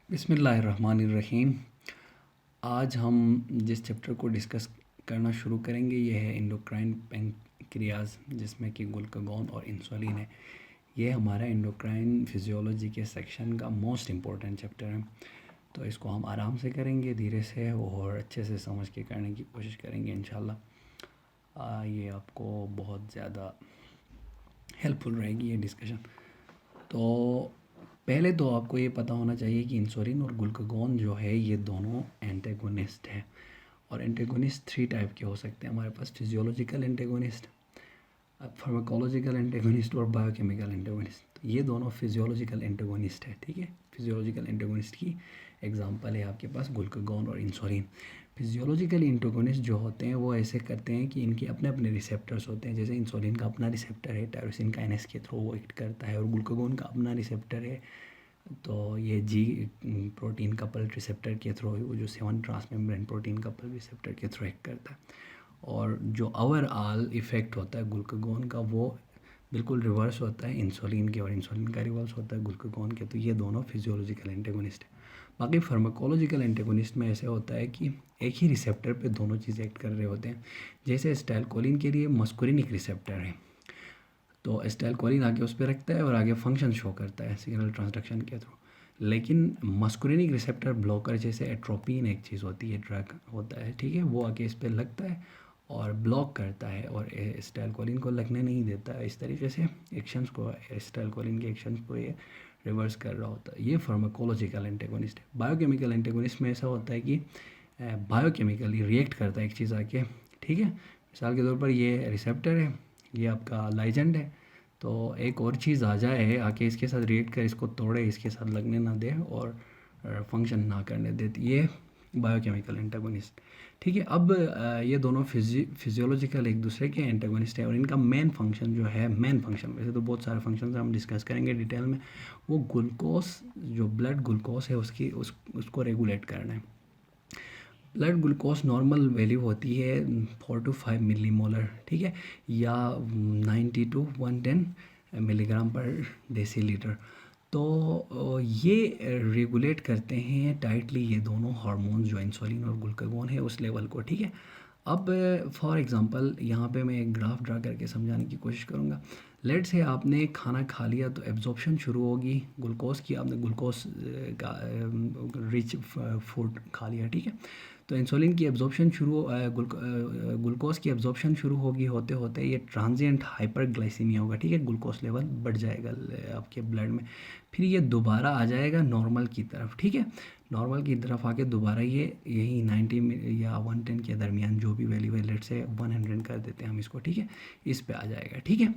बिस्मिल्लाहिर्रहमानिर्रहीम। आज हम जिस चैप्टर को डिस्कस करना शुरू करेंगे ये है एंडोक्राइन पैंक्रियाज, जिसमें कि ग्लूकागॉन और इंसुलिन है। ये हमारा एंडोक्राइन फिजियोलॉजी के सेक्शन का मोस्ट इम्पोर्टेंट चैप्टर है। तो इसको हम आराम से करेंगे, धीरे से और अच्छे से समझ के करने की कोशिश करेंगे इंशाल्लाह। ये आपको बहुत ज़्यादा हेल्पफुल रहेगी ये डिस्कशन। तो पहले तो आपको ये पता होना चाहिए कि इंसुलिन और ग्लूकागॉन जो है ये दोनों एंटेगोनिस्ट है। और एंटेगोनिस्ट 3 टाइप के हो सकते हैं हमारे पास: फिजियोलॉजिकल एंटेगोनिस्ट, फार्माकोलॉजिकल एंटेगोनिस्ट और बायोकेमिकल एंटेगोनिस्ट। ये दोनों फिजियोलॉजिकल एंटेगोनिस्ट है, ठीक है। फिजियोलॉजिकल एंटेगोनिस्ट की एग्जांपल है आपके पास ग्लूकागॉन और इंसुलिन। फिजियोलॉजिकल एंटेगोनिस्ट जो होते हैं वो ऐसे करते हैं कि इनके अपने अपने रिसेप्टर्स होते हैं। जैसे इंसुलिन का अपना रिसेप्टर है, टायरोसिन काइनेस के थ्रू वो एक्ट करता है, और ग्लूकागॉन का अपना रिसेप्टर है, तो ये जी प्रोटीन कपल रिसेप्टर के थ्रू, वो जो 7 ट्रांसमेम्ब्रेन प्रोटीन कपल रिसेप्टर के थ्रू एक्ट करता है। और जो ओवरऑल इफ़ेक्ट होता है ग्लूकागॉन का वो बिल्कुल रिवर्स होता है इंसुलिन के, और इंसुलिन का रिवर्स होता है ग्लूकागॉन के। तो ये दोनों फिजियोलॉजिकल एंटेगोनिस्ट है। बाकी फार्माकोलॉजिकल एंटेगोनिस्ट में ऐसे होता है कि एक ही रिसेप्टर पे दोनों चीज़ें एक्ट कर रहे होते हैं। जैसे एसिटाइलकोलिन के लिए मस्कुरिनिक रिसेप्टर है, तो एसिटाइलकोलिन आगे उस पर रखता है और आगे फंक्शन शो करता है सिग्नल ट्रांसडक्शन के थ्रू। लेकिन मस्कुरिनिक रिसेप्टर ब्लॉकर जैसे एट्रोपिन एक चीज़ होती है, ड्रग होता है, ठीक है, वो आगे इस पर लगता है और ब्लॉक करता है और एसिटाइलकोलिन को लगने नहीं देता है। इस तरीके से एक्शंस को, एसिटाइलकोलिन के एक्शंस को ये रिवर्स कर रहा होता है। ये फार्माकोलॉजिकल एंटेगोनिस्ट है। बायोकेमिकल एंटेगोनिस्ट में ऐसा होता है कि बायोकेमिकली रिएक्ट करता है एक चीज़ आके, ठीक है। मिसाल के तौर पर ये रिसेप्टर है, ये आपका लाइजेंड है, तो एक और चीज़ आ जाए आके इसके साथ रिएक्ट कर, इसको तोड़े, इसके साथ लगने ना दे और फंक्शन ना करने दे, ये बायोकेमिकल एंटागोनिस्ट, ठीक है। अब ये दोनों फिजियोलॉजिकल एक दूसरे के एंटागोनिस्ट है, और इनका मेन फंक्शन जो है, मेन फंक्शन वैसे तो बहुत सारे फंक्शन हम डिस्कस करेंगे डिटेल में, वो ग्लूकोस, जो ब्लड ग्लूकोस है उसको रेगुलेट करना है। ब्लड ग्लूकोज नॉर्मल वैल्यू होती है 4 to 5 मिलीमोलर, ठीक है, या 90 to 110 मिलीग्राम पर डेसीलीटर। तो ये रेगुलेट करते हैं टाइटली ये दोनों हार्मोन्स जो इंसुलिन और ग्लूकागॉन है उस लेवल को, ठीक है। अब फॉर एग्जांपल यहाँ पे मैं एक ग्राफ ड्रा करके समझाने की कोशिश करूँगा। लेट से आपने खाना खा लिया तो एब्जॉर्प्शन शुरू होगी ग्लूकोज की, आपने ग्लूकोज का रिच फूड खा लिया, ठीक है। तो इंसुलिन की एब्जॉर्प्शन शुरू, ग्लूकोज की एब्जॉर्प्शन शुरू होगी, होते होते ये ट्रांजिएंट हाइपरग्लाइसीमिया होगा, ठीक है, ग्लूकोज लेवल बढ़ जाएगा आपके ब्लड में। फिर ये दोबारा आ जाएगा नॉर्मल की तरफ, ठीक है। नॉर्मल की तरफ आके दोबारा ये यही 90 या 110 के दरमियान जो भी वैल्यू है, लेट से 100 कर देते हैं हम इसको, ठीक है, इस पे आ जाएगा, ठीक है।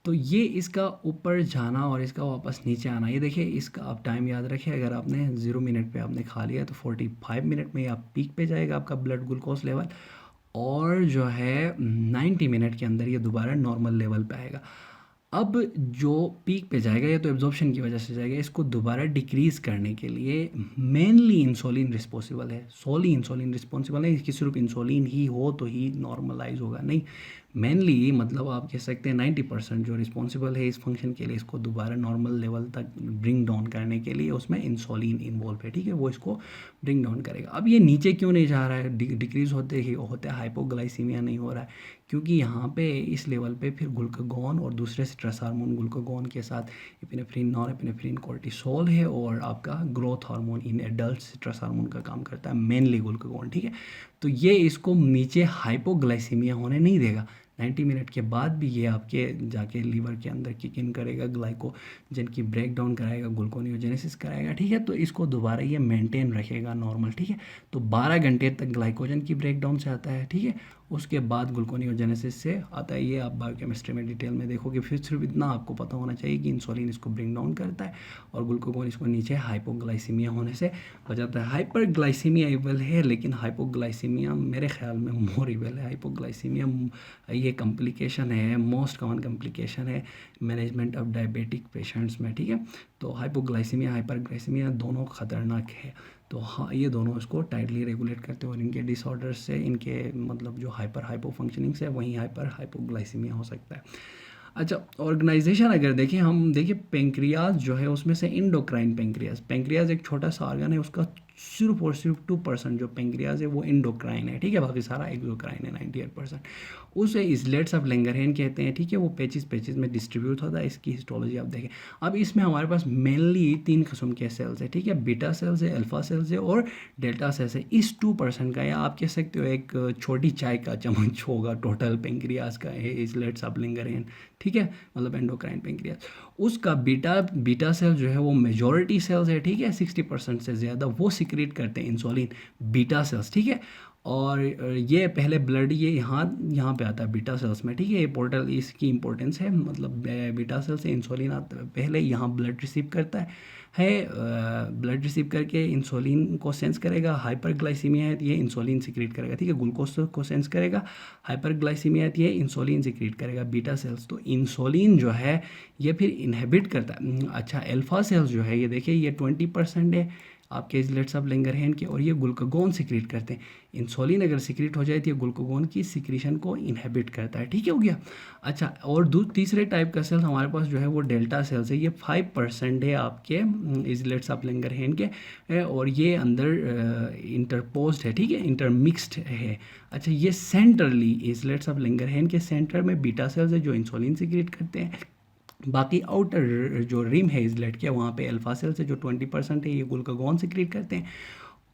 तो ये इसका ऊपर जाना और इसका वापस नीचे आना, ये देखिए इसका आप टाइम याद रखिए। अगर आपने 0 मिनट पे आपने खा लिया तो 45 मिनट में आप पीक पे जाएगा आपका ब्लड ग्लूकोज लेवल, और जो है 90 मिनट के अंदर ये दोबारा नॉर्मल लेवल पे आएगा। अब जो पीक पे जाएगा ये तो एब्जॉर्प्शन की वजह से जाएगा, इसको दोबारा डिक्रीज़ करने के लिए मेनली इंसुलिन रिस्पॉन्सिबल है, सोली इंसुलिन रिस्पॉन्सिबल है। इसकी सिर्फ इंसुलिन ही हो तो ही नॉर्मलाइज होगा, नहीं, मेनली मतलब आप कह सकते हैं 90% जो रिस्पॉन्सिबल है इस फंक्शन के लिए, इसको दोबारा नॉर्मल लेवल तक ब्रिंग डाउन करने के लिए, उसमें इंसुलिन इन्वॉल्व है, ठीक है, वो इसको ब्रिंग डाउन करेगा। अब ये नीचे क्यों नहीं जा रहा है, डिक्रीज़ होते ही होते हाइपोग्लाइसीमिया नहीं हो रहा है, क्योंकि यहाँ पे इस लेवल पे फिर ग्लूकागॉन और दूसरे स्ट्रेस हार्मोन ग्लूकागॉन के साथ एपिनेफ्रिन, नॉर एपिनेफ्रिन, कोर्टिसोल है, और आपका growth hormone in adult stress hormone का काम करता है, मेनली ग्लूकागॉन, ठीक है। तो ये इसको नीचे हाइपोग्लाइसीमिया होने नहीं देगा। 90 मिनट के बाद भी ये आपके जाके लीवर के अंदर किक इन करेगा, ग्लाइकोजन की ब्रेक डाउन कराएगा, ग्लूकोनियोजेनेसिस कराएगा, ठीक है। तो इसको दोबारा ये मेंटेन रखेगा नॉर्मल, ठीक है। तो 12 घंटे तक ग्लाइकोजन की ब्रेक डाउन से आता है, ठीक है, उसके बाद ग्लूकोनियोजेनेसिस से आता है। ये आप बायोकेमिस्ट्री में डिटेल में देखोगे। फिर सिर्फ इतना आपको पता होना चाहिए कि इंसुलिन इसको ब्रिंग डाउन करता है और ग्लूकागॉन इसको नीचे हाइपोग्लाइसीमिया होने से बचाता है। हाइपरग्लाइसीमिया इवल है, लेकिन हाइपोग्लाइसीमिया मेरे ख्याल में मोर इवल है। हाइपोग्लाइसीमिया ये कॉम्प्लिकेशन है, मोस्ट कॉमन कॉम्प्लिकेशन है मैनेजमेंट ऑफ डायबिटिक पेशेंट्स में, ठीक है। तो हाइपोग्लाइसीमिया हाइपरग्लाइसीमिया दोनों ख़तरनाक है। तो हाँ, ये दोनों इसको टाइटली रेगुलेट करते हैं, और इनके डिसऑर्डर्स से, इनके मतलब जो हाइपर हाइपो फंक्शनिंग से वहीं हाइपर हाइपोग्लाइसीमिया हो सकता है। अच्छा, ऑर्गेनाइजेशन अगर देखें हम, देखिए पेंक्रियाज जो है उसमें से इंडोक्राइन पेंक्रियाज, पेंक्रियाज एक छोटा सा ऑर्गन है, उसका सिर्फ और सिर्फ 2% जो पेंक्रियाज है वो इंडोक्राइन है, ठीक है, बाकी सारा एक्सोक्राइन है 98%। उसे इजलेट्स ऑफ लैंगरहैन कहते हैं, ठीक है, वो पेचिस पेचिस में डिस्ट्रीब्यूट होता है। इसकी हिस्टोलॉजी आप देखें। अब इसमें हमारे पास मेनली 3 किस्म के सेल्स है, ठीक है, बीटा सेल्स है, अल्फा सेल्स है और डेल्टा सेल्स है। इस 2% का, या आप कह सकते हो एक छोटी चाय का चम्मच होगा टोटल पेंक्रियाज का है इजलेट्स ऑफ लैंगरहैन, ठीक है, मतलब एंडोक्राइन पेंक्रियाज। उसका बीटा बीटा सेल जो है वो मेजॉरिटी सेल्स है, ठीक है, 60% से ज़्यादा वो सिक्रेट करते हैं इंसुलिन, बीटा सेल्स, ठीक है। और ये पहले ब्लड ये यहाँ पे आता है बीटा सेल्स में, ठीक है, ये पोर्टल, इसकी इंपॉर्टेंस है, मतलब बीटा सेल से इंसुलिन आता है, पहले यहाँ ब्लड रिसीव करता है ब्लड रिसीव करके इंसुलिन को सेंस करेगा, हाइपरग्लाइसीमिया है तो ये इंसुलिन सिक्रेट करेगा, ठीक है, ग्लूकोज को सेंस करेगा, हाइपरग्लाइसीमिया है तो ये इंसुलिन सिक्रेट करेगा बीटा सेल्स। तो इंसुलिन जो है ये फिर इनहिबिट करता है। अच्छा, अल्फा सेल्स जो है ये देखिए ये 20% है आपके इजलेट्स ऑफ लैंगरहैन के, और ये ग्लूकागोन सिक्रेट करते हैं। इंसुलिन अगर सिक्रेट हो जाए तो ये ग्लूकागोन की सिक्रीशन को इनहिबिट करता है, ठीक है, हो गया। अच्छा, और तीसरे टाइप का सेल्स हमारे पास जो है वो डेल्टा सेल्स है, ये 5% है आपके इजलेट्स ऑफ लैंगरहैन के, और ये अंदर इंटरपोज्ड है, ठीक है, इंटरमिक्स्ड है। अच्छा, ये सेंट्रली इजलेट्स ऑफ लैंगरहैन के सेंटर में बीटा सेल्स है जो इंसुलिन सिक्रेट करते हैं। बाकी आउटर जो रिम है इजलेट के, वहाँ पे अल्फा सेल्स है जो 20% है, ये ग्लूकागोन सिक्रेट करते हैं।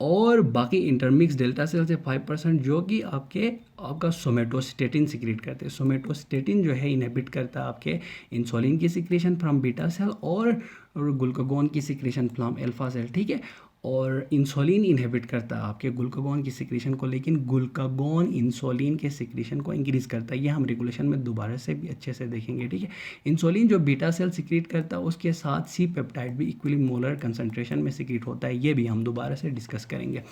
और बाकी इंटरमिक्स डेल्टा सेल्स है 5% जो कि आपका सोमेटोस्टेटिन सिक्रेट करते हैं। सोमेटोस्टेटिन जो है इनहिबिट करता है आपके इंसुलिन की सिक्रेशन फ्रॉम बीटा सेल और ग्लूकागोन की सिक्रेशन फ्रॉम अल्फा सेल, ठीक है। और इंसुलिन इनहिबिट करता है आपके ग्लूकागोन की सिक्रेशन को, लेकिन ग्लूकागोन इंसुलिन के सिक्रेशन को इंक्रीज करता है। ये हम रेगुलेशन में दोबारा से भी अच्छे से देखेंगे, ठीक है। इंसुलिन जो बीटा सेल सिक्रेट करता है उसके साथ सी पेप्टाइड भी इक्वली मोलर कंसंट्रेशन में सिक्रेट होता है, ये भी हम दोबारा से डिस्कस करेंगे।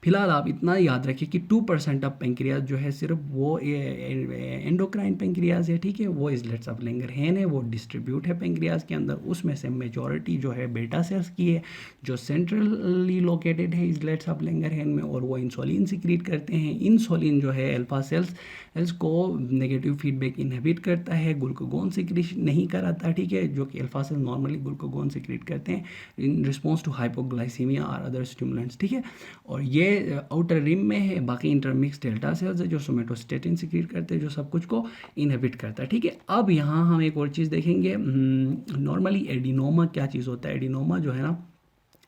फिलहाल आप इतना याद रखिए कि 2% ऑफ पेंक्रियाज जो है सिर्फ वो एंडोक्राइन पेंक्रियाज है, ठीक है, वो इजलेट्स ऑफ लैंगरहैन है, वो डिस्ट्रीब्यूट है पेंक्रियाज के अंदर। उसमें से मेजॉरिटी जो है बीटा सेल्स की है जो सेंट्रल लोकेटेड है इजलेट्स ऑफ लैंगरहैन में, और वो इंसुलिन सिक्रीट करते हैं। इंसुलिन जो है अल्फा सेल्स को नेगेटिव फीडबैक इनहिबिट करता है, ग्लूकागोन सिक्रीट नहीं कराता, ठीक है, जो कि alpha cell normally glucagon secrete करते हैं इन रिस्पॉन्स टू हाइपोग्लाइसीमिया और अदर स्टिमुलेंट्स, ठीक है। और ये आउटर रिम में है। बाकी इंटरमिक्स डेल्टा सेल्स है जो सोमेटोस्टेटिन सिक्रीट करते हैं, जो सब कुछ को इनहिबिट करता है, ठीक है। अब यहाँ हम एक और चीज़ देखेंगे, नॉर्मली एडिनोमा क्या चीज़ होता है। एडिनोमा जो है ना,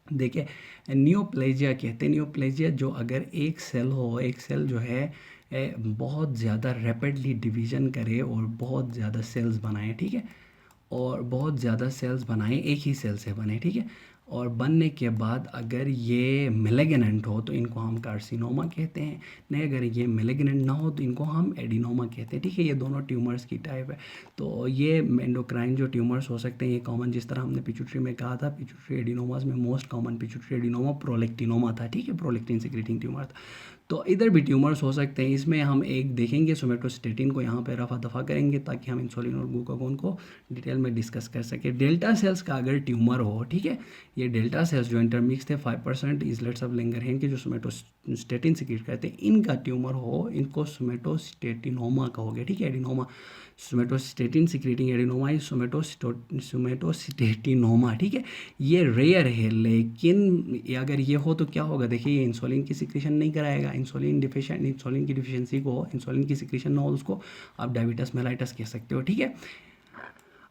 देखिए, नियोप्लेजिया कहते हैं, नियोप्लेजिया जो अगर एक सेल हो, एक सेल जो है बहुत ज़्यादा रैपिडली डिवीज़न करे और बहुत ज़्यादा सेल्स बनाए, ठीक है, और बहुत ज़्यादा सेल्स बनाए, एक ही सेल से बने, ठीक है, और बनने के बाद अगर ये मेलेग्नेंट हो तो इनको हम कार्सिनोमा कहते हैं, नहीं अगर ये मेलेग्नेंट ना हो तो इनको हम एडिनोमा कहते हैं, ठीक है। ये दोनों ट्यूमर्स की टाइप है। तो ये एंडोक्राइन जो ट्यूमर्स हो सकते हैं ये कॉमन, जिस तरह हमने पिट्यूटरी में कहा था, पिट्यूटरी एडिनोमास में most common pituitary adenoma prolactinoma था, ठीक है, प्रोलेक्टिन सिक्रेटिंग ट्यूमर था। तो इधर भी ट्यूमर्स हो सकते हैं। इसमें हम एक देखेंगे, सोमेटोस्टेटिन को यहाँ पे रफा दफा करेंगे ताकि हम इंसुलिन और ग्लूकागोन को डिटेल में डिस्कस कर सके। डेल्टा सेल्स का अगर ट्यूमर हो, ठीक है, ये डेल्टा सेल्स जो इंटरमिक्स थे 5% इजलेट्स ऑफ लैंगरहैन के जो सोमेटोस्टेटिन सिक्रेट करते हैं, इनका ट्यूमर हो, इनको सोमेटोस्टेटिनोमा कहोगे, ठीक है, adenoma. Somatostatin secreting adenoma is somatostatinoma, ठीक है। ये रेयर है, लेकिन अगर ये हो तो क्या होगा, देखिए ये इंसुलिन की सिक्रेशन नहीं कराएगा। इंसुलिन की डिफिशियंसी को, इंसुलिन की सिक्रेशन ना हो उसको आप डायबिटस मेलाइटस कह सकते हो, ठीक है।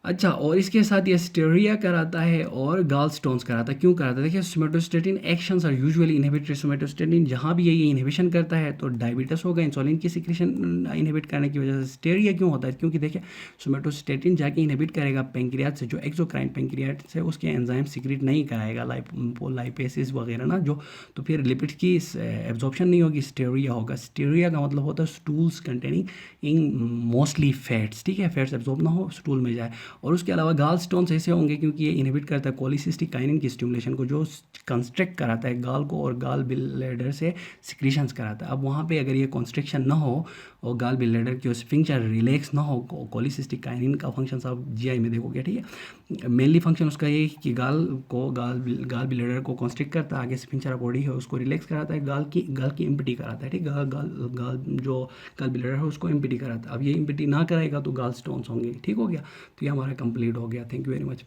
अच्छा, और इसके साथ ये स्टेरिया कराता है और गाल स्टोन्स कराता है। क्यों कराता है, देखिए somatostatin actions are usually inhibitory. Somatostatin जहाँ भी ये इनहिबिशन करता है तो डायबिटस होगा, इंसुलिन की सिक्रेशन इनहिबिट करने की वजह से। स्टेरिया क्यों होता है, क्योंकि देखिए सोमेटोस्टेटिन जाके इनहिबिट करेगा पेंक्रियाज से, जो एक्सोक्राइन पेंक्रियाज से उसके एंजाइम सिक्रेट नहीं कराएगा, लाइपेसिस वगैरह ना, जो तो फिर लिपिड्स की एब्जॉर्प्शन नहीं होगी, स्टेरिया होगा। स्टेरिया का मतलब होता है स्टूल्स कंटेनिंग इन मोस्टली फैट्स, ठीक है, फैट्स एब्जॉर्ब ना हो, स्टूल में जाए। और उसके अलावा गाल स्टोन्स ऐसे होंगे क्योंकि ये इनहिबिट करता है कोलिसिस्टिक काइनिन की स्टिमुलेशन को, जो कंस्ट्रक्ट कराता है गाल को और गाल ब्लैडर से सिक्रीशंस कराता है। अब वहाँ पे अगर ये कंस्ट्रक्शन ना हो और गाल ब्लैडर की स्फिंक्टर रिलैक्स ना हो, कोलिसिस्टिक काइनिन का फंक्शन आप जीआई में देखोगे, ठीक है। मेनली फंक्शन उसका ये है कि गाल ब्लेडर को कॉन्स्ट्रिक्ट करता है, आगे से पिंचरा बॉडी है उसको रिलैक्स कराता है, गाल की एम्पटी कराता है, ठीक। गाल गाल गाल जो गाल ब्लेडर है उसको एम्पटी कराता है। अब ये एम्पटी ना कराएगा तो गाल स्टोन्स होंगे, ठीक हो गया। तो ये हमारा कंप्लीट हो गया। Thank you very much.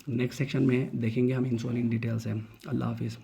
Next section में देखेंगे हम इंसुलिन डिटेल्स है। अल्लाह हाफिज़।